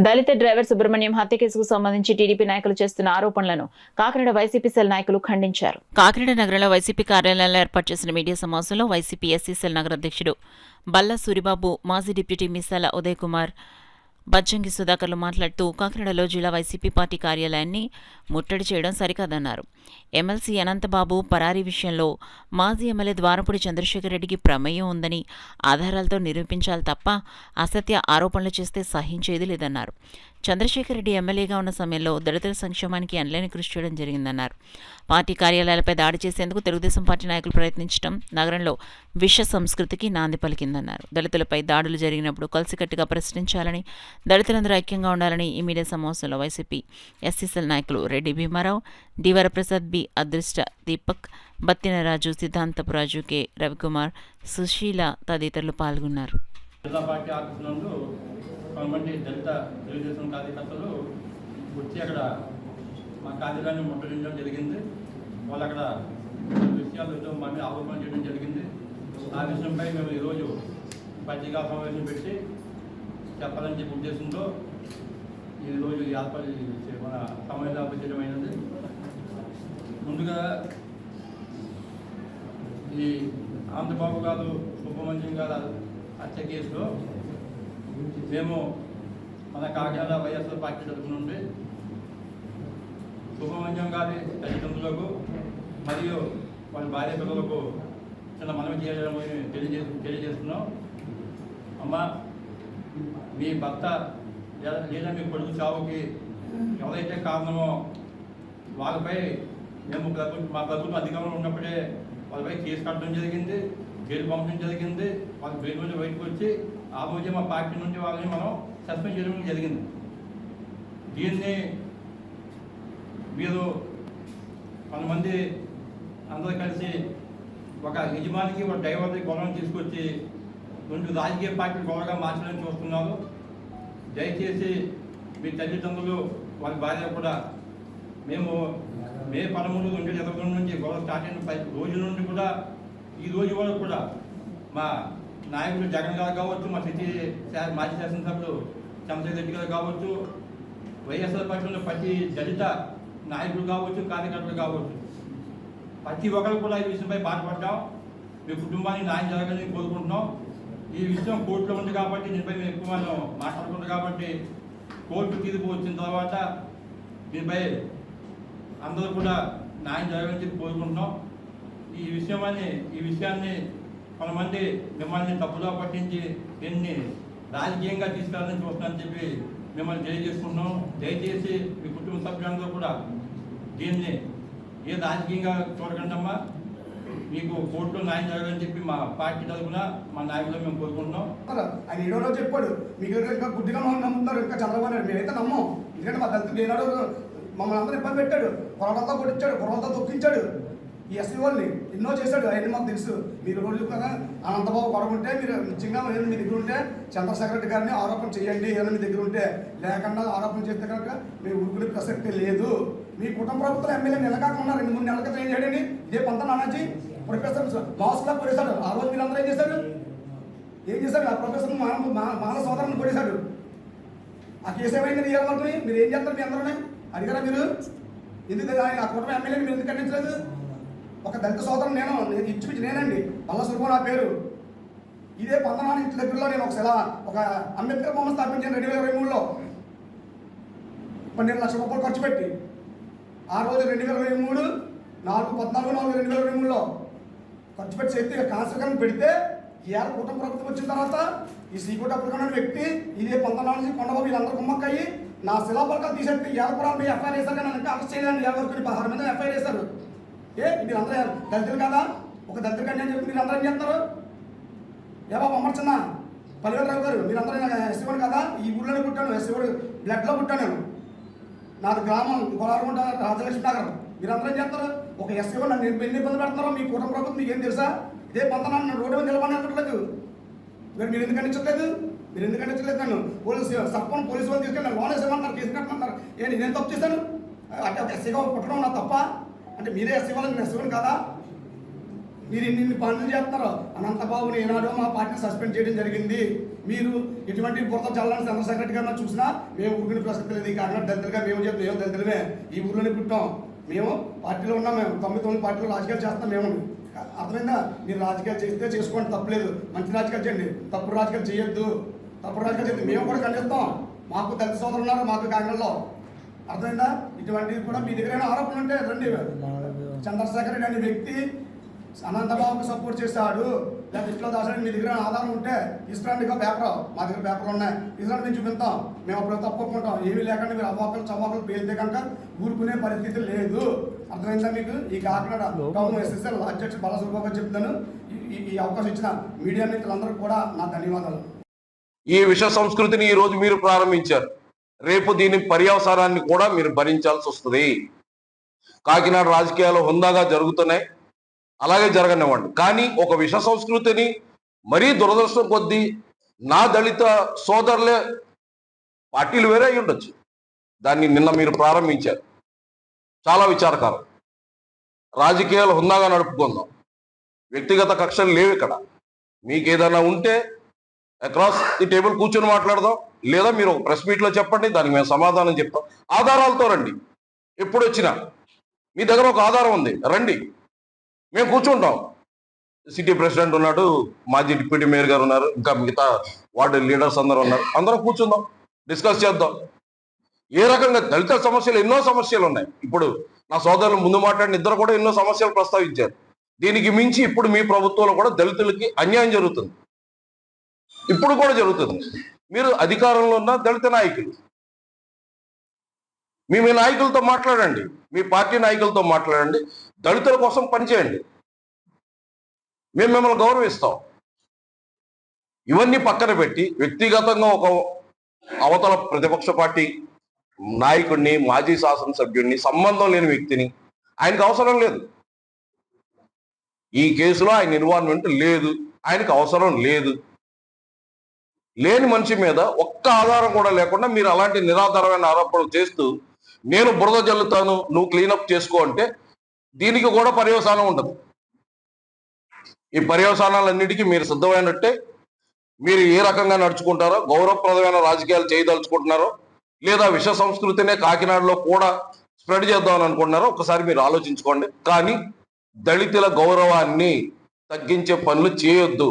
దళిత driver Subrahmanyam హత్య కేసుకు సంబంధించి టీడీపీ నాయకులు చేస్తున్న ఆరోపణలను కాకినాడ వైసీపీ సెల్ నాయకులు ఖండించారు. కాకినాడ నగరంలో వైసీపీ కార్యాలయంలో ఏర్పాటు చేసిన మీడియా సమావేశంలో వైసీపీ ఎస్సీ సెల్ నగర అధ్యక్షుడు బల్లా సూరిబాబు, మాజీ డిప్యూటీ మిసాల ఉదయ్ కుమార్, బజ్జంగి సుధాకర్లు మాట్లాడుతూ కాకినాడలో జిల్లా వైసీపీ పార్టీ కార్యాలయాన్ని ముట్టడి చేయడం సరికాదన్నారు. ఎమ్మెల్సీ అనంతబాబు పరారీ విషయంలో మాజీ ఎమ్మెల్యే ద్వారపూడి చంద్రశేఖర్ రెడ్డికి ప్రమేయం ఉందని ఆధారాలతో నిరూపించాలి తప్ప అసత్య ఆరోపణలు చేస్తే సహించేది లేదన్నారు. చంద్రశేఖర్ రెడ్డి ఎమ్మెల్యేగా ఉన్న సమయంలో దళితుల సంక్షేమానికి ఎనలేని కృషి చేయడం జరిగిందన్నారు. పార్టీ కార్యాలయాలపై దాడి చేసేందుకు తెలుగుదేశం పార్టీ నాయకులు ప్రయత్నించడం నగరంలో విష సంస్కృతికి నాంది పలికిందన్నారు. దళితులపై దాడులు జరిగినప్పుడు కలిసికట్టుగా ప్రశ్నించాలని, దళితులందరూ ఐక్యంగా ఉండాలని ఈ మీడియా సమావేశంలో వైసీపీ ఎస్సీసీఎల్ నాయకులు రెడ్డి భీమారావు, డి వరప్రసాద్, బి అదృష్ట దీపక్, బత్తినరాజు, సిద్ధాంతపురాజు, కె రవికుమార్, సుశీల తదితరులు పాల్గొన్నారు. కొంతమంది దళిత తెలుగుదేశం కార్యకర్తలు వచ్చి అక్కడ మా కార్యాలయాన్ని ముట్టడించడం జరిగింది. వాళ్ళు అక్కడ విషయాలతో మా మీద ఆరోపణ చేయడం జరిగింది. ఆ విషయంపై మేము ఈరోజు పత్రికా సమావేశం పెట్టి చెప్పాలని చెప్పి ఉద్దేశంతో ఈరోజు మన సమావేశం చేయడమైనది. ముందుగా ఈ ఆంధ్రబాబు గారు, సుబ్రహ్మణ్యం గారు హత్య కేసులో మేము మన కాకినాడ వైఎస్ఆర్ పార్టీ తరఫు నుండి సుబ్రహ్మణ్యం గారి తల్లిదండ్రులకు మరియు వాళ్ళ భార్య పిల్లలకు చిన్న మనవి చేయడం తెలియజేస్తున్నాం. అమ్మ, మీ భర్త లేదా మీ కొడుకు చావుకి ఎవరైతే కారణమో వాళ్ళపై మేము మా ప్రభుత్వం అధికారంలో ఉన్నప్పుడే వాళ్ళపై కేసు కట్టడం జరిగింది, జైలు పంపడం జరిగింది. వాళ్ళు బయట నుండి బయటకు వచ్చి ఆ రోజే మా పార్టీ నుండి వాళ్ళని మనం సస్పెండ్ చేయడం జరిగింది. దీన్ని మీరు కొంతమంది అందరూ కలిసి ఒక యజమానికి ఒక డ్రైవర్కి గొడవను తీసుకొచ్చి రెండు రాజకీయ పార్టీలు గొడవగా మార్చడానికి చూస్తున్నారు. దయచేసి మీ తల్లిదండ్రులు వాళ్ళ భార్య కూడా మేము మే 13, 2022 నుంచి గొడవ స్టార్ట్ అయిన రోజు నుండి కూడా ఈ రోజు వరకు కూడా మా నాయకులు జగన్ గారు కావచ్చు, మా సిటీ మాజీ శాసనసభ్యులు చంద్రశేఖర్ రెడ్డి గారు కావచ్చు, వైఎస్ఆర్ పార్టీలో ప్రతి దళిత నాయకులు కావచ్చు, కార్యకర్తలు కావచ్చు, ప్రతి ఒక్కరు కూడా ఈ విషయంపై బాధపడ్డాం. మీ కుటుంబానికి న్యాయం జరగాలని కోరుకుంటున్నాం. ఈ విషయం కోర్టులో ఉంది కాబట్టి దీనిపై మేము ఎక్కువ మనం మాట్లాడుకుంటాం కాబట్టి కోర్టు తీర్పు వచ్చిన తర్వాత దీనిపై అందరూ కూడా న్యాయం జరగాలని చెప్పి కోరుకుంటున్నాం. ఈ విషయాన్ని కొంతమంది మిమ్మల్ని తప్పుగా పట్టించి దీన్ని రాజకీయంగా తీసుకెళ్ళాలని చూస్తున్నారని చెప్పి మిమ్మల్ని తెలియజేసుకుంటున్నాం. దయచేసి మీ కుటుంబ సభ్యులందరూ కూడా దీన్ని ఏ రాజకీయంగా చూడకండమ్మా, మీకు కోర్టులో న్యాయం జరగాలని చెప్పి మా పార్టీ తరఫున మా నాయకులు మేము కోరుకుంటున్నాం. ఆయన ఏడో రోజు చెప్పాడు, మీకు ఇంకా గుడ్డిగా నమ్ముతున్నారు, ఇంకా చంద్రబాబు నాయుడు మేమైతే నమ్మం. ఎందుకంటే మా దళితులు ఏనాడు మమ్మల్ని అందరూ ఇబ్బంది పెట్టాడు, కొరవలతో కొట్టించాడు, కొరవలతో తొక్కించాడు. ఈ ఎస్సీ వాళ్ళని ఎన్నో చేశాడు, అవన్నీ మాకు తెలుసు. మీరు రోజు కదా అనంతబాబు గొడవ ఉంటే మీరు నిజంగా మీ దగ్గర ఉంటే చంద్రశేఖర్ రెడ్డి గారిని ఆరోపణ చేయండి, ఏమైనా మీ దగ్గర ఉంటే. లేకుండా ఆరోపణ చేస్తే కనుక మీరు ఊరుకునే ప్రసక్తి లేదు. మీ కుటుంబ ప్రభుత్వం ఎమ్మెల్యే నెలకాకుండా 2-3 నెలల క్రితం ఏం చేయడండి, ఇదే పంత నానాజీ ప్రొఫెసర్ మాస్లా కొడేశాడు. ఆ రోజు మీరందరూ ఏం చేశాడు? ఆ ప్రొఫెసర్ మాన సోదరుని కొడేశాడు. ఆ కేసు ఏమైంది ఇవ్వాలనుకుని మీరు ఏం చేస్తారు? మీ అందరూ అడిగారా మీరు? ఎందుకు ఆ కుటుంబ ఎమ్మెల్యేని మీరు ఎందుకు ఖండించలేదు? ఒక దళిత సోదరుని నేను ఇచ్చిపించి నేనండి, బల్లా సుబ్రహ్మణ్యం నా పేరు. ఇదే పంతనాడు ఇంటి దగ్గరలో నేను ఒక అంబేద్కర్ బొమ్మ స్థాపించాను 2023లో 12 లక్షల రూపాయలు ఖర్చు పెట్టి. ఆ రోజు 2023 4/14/2023లో ఖర్చు పెట్టి చేస్తే కాన్సర్కరణ పెడితే ఇవాళ కుటుంబ ప్రభుత్వం వచ్చిన తర్వాత ఈ శ్రీకోట అప్పుడు వ్యక్తి ఇదే పంతనాడు నుంచి కొండబాబు వీళ్ళందరూ కుమ్మక్కయ్యి నా శిలాపలకాలు తీసేస్తే ఇవాళ కూడా మీ ఎఫ్ఐఆర్ వేశారు. కానీ ఇంకా అరెస్ట్ చేయాలని 16 మంది ఎఫ్ఐఆర్ వేశారు. మీరందరూ దళితులు కదా, ఒక దళితులు కంటే అని చెప్పి మీరందరూ ఏం చేస్తారు? బాబు అమర్చన్న, పల్లెరావు గారు, మీరందరూ ఎస్సీవాడు కదా, ఈ ఊళ్ళోనే పుట్టాను, ఎస్సీవాడు బ్లడ్లో పుట్టాను నేను. నాది గ్రామం గోలారగుంట, రాజలక్ష్మి నగరం. మీరందరూ ఏం చేస్తారు? ఒక ఎస్సీవాడు నన్ను ఎన్ని ఇబ్బంది పెడుతున్నారో మీ కుటుంబ ప్రభుత్వం మీకు ఏం తెలుసా? ఇదే పంతనాడు నన్ను రోడ్డు మీద నిలబడలేదు. మీరు ఎందుకు ఖండించట్లేదు? నన్ను సర్పంచ్ పోలీసు వాళ్ళు తీసుకెళ్ళి లోన్ వేసేమన్నారు, కేసు కట్టమన్నారు. నేను తప్పు చేశాను అంటే ఎస్సీగా పుట్టడం నా తప్ప? అంటే మీరే ఎస్సీ వాళ్ళని నేను ఎస్సీవాడు కదా? మీరు ఇన్ని పనులు చేస్తున్నారు. అనంతబాబుని ఏనాడో మా పార్టీని సస్పెండ్ చేయడం జరిగింది. మీరు ఇటువంటి బురద చల్లని చంద్రశేఖర్ రెడ్డి గారిని చూసినా మేము ఊరిని ప్రసక్తి లేదు. ఈ కాకినాడ దళితులుగా మేము చెప్తాం, మేము దళితులమే, ఈ ఊరిలోనే పుట్టాం, మేము పార్టీలో ఉన్నాం, మేము 9 పార్టీలో రాజకీయాలు చేస్తాం. మేము అర్థమైందా? మీరు రాజకీయాలు చేస్తే చేసుకోండి, తప్పలేదు, మంచి రాజకీయాలు చేయండి, తప్పుడు రాజకీయాలు చేయొద్దు, తప్పుడు రాజకీయాలు చేస్తే మేము కూడా ఖండిస్తాం. మాకు దళిత సోదరులు ఉన్నారు మాకు కాకినాడలో, అర్థమైందా? ఇటువంటివి కూడా మీ దగ్గర ఆరోపణలు ఉంటే రండి. చంద్రశేఖర్ రెడ్డి అనే వ్యక్తి అనంతబాబుకి సపోర్ట్ చేశాడు, లేదా ఇట్లా దాసరి మీ దగ్గర ఆధారం ఉంటే తీసుకురండి. పేపర్ మా దగ్గర పేపర్లు ఉన్నాయి, తీసుకురండి, మేము చూపిస్తాం. మేము అప్పుడు తప్పుకుంటాం. ఏమీ లేకుండా మీరు అవాకులు చవాకులు పేలితే కనుక ఊరుకునే పరిస్థితి లేదు. అర్థమైందా మీకు? ఈ కాకినాడ టౌన్ ఎస్ఎస్ఎల్ అధ్యక్షుడు బాలసుబ్బాబు గారు చెప్తాను. ఈ అవకాశం ఇచ్చిన మీడియా మిత్రులందరికీ కూడా నా ధన్యవాదాలు. ఈ విష సంస్కృతిని ఈ రోజు మీరు ప్రారంభించారు, రేపు దీని పర్యవసానాన్ని కూడా మీరు భరించాల్సి వస్తుంది. కాకినాడ రాజకీయాలు హుందాగా జరుగుతున్నాయి, అలాగే జరగనివ్వండి. కానీ ఒక విష సంస్కృతిని మరీ దురదృష్టం కొద్దీ నా దళిత సోదరులే పార్టీలు వేరే అయి ఉండొచ్చు, దాన్ని నిన్న మీరు ప్రారంభించారు, చాలా విచారకరం. రాజకీయాలు హుందాగా నడుపుకుందాం, వ్యక్తిగత కక్షలు లేవు ఇక్కడ. మీకు ఏదైనా ఉంటే అక్రాస్ ది టేబుల్ కూర్చొని మాట్లాడదాం, లేదా మీరు ఒక ప్రెస్ మీట్లో చెప్పండి, దానికి మేము సమాధానం చెప్తాం. ఆధారాలతో రండి. ఎప్పుడు వచ్చినా మీ దగ్గర ఒక ఆధారం ఉంది, రండి, మేము కూర్చుంటాం. సిటీ ప్రెసిడెంట్ ఉన్నాడు, మాజీ డిప్యూటీ మేయర్ గారు ఉన్నారు, ఇంకా మిగతా వార్డు లీడర్స్ అందరూ ఉన్నారు, అందరం కూర్చుందాం, డిస్కస్ చేద్దాం. ఏ రకంగా దళిత సమస్యలు, ఎన్నో సమస్యలు ఉన్నాయి. ఇప్పుడు నా సోదరులు ముందు మాట్లాడిన ఇద్దరు కూడా ఎన్నో సమస్యలు ప్రస్తావించారు. దీనికి మించి ఇప్పుడు మీ ప్రభుత్వంలో కూడా దళితులకి అన్యాయం జరుగుతుంది, ఇప్పుడు కూడా జరుగుతుంది. మీరు అధికారంలో ఉన్న దళిత నాయకులు, మీ నాయకులతో మాట్లాడండి, మీ పార్టీ నాయకులతో మాట్లాడండి, దళితుల కోసం పనిచేయండి, మేము మిమ్మల్ని గౌరవిస్తాం. ఇవన్నీ పక్కన పెట్టి వ్యక్తిగతంగా ఒక అవతల ప్రతిపక్ష పార్టీ నాయకుడిని, మాజీ శాసనసభ్యుడిని, సంబంధం లేని వ్యక్తిని, ఆయనకు అవసరం లేదు, ఈ కేసులో ఆయన ఇన్వాల్వ్మెంట్ లేదు, ఆయనకు అవసరం లేదు. లేని మనిషి మీద ఒక్క ఆధారం కూడా లేకుండా మీరు అలాంటి నిరాధారమైన ఆరోపణలు చేస్తూ నేను బురద జల్లుతాను, నువ్వు క్లీనప్ చేసుకో అంటే దీనికి కూడా పర్యవసానం ఉండదు. ఈ పర్యవసానాలన్నిటికీ మీరు సిద్ధమైనట్టే. మీరు ఏ రకంగా నడుచుకుంటారో, గౌరవప్రదమైన రాజకీయాలు చేయదలుచుకుంటున్నారో, లేదా విష సంస్కృతినే కాకినాడలో కూడా స్ప్రెడ్ చేద్దామని అనుకుంటున్నారో ఒకసారి మీరు ఆలోచించుకోండి. కానీ దళితుల గౌరవాన్ని తగ్గించే పనులు చేయొద్దు.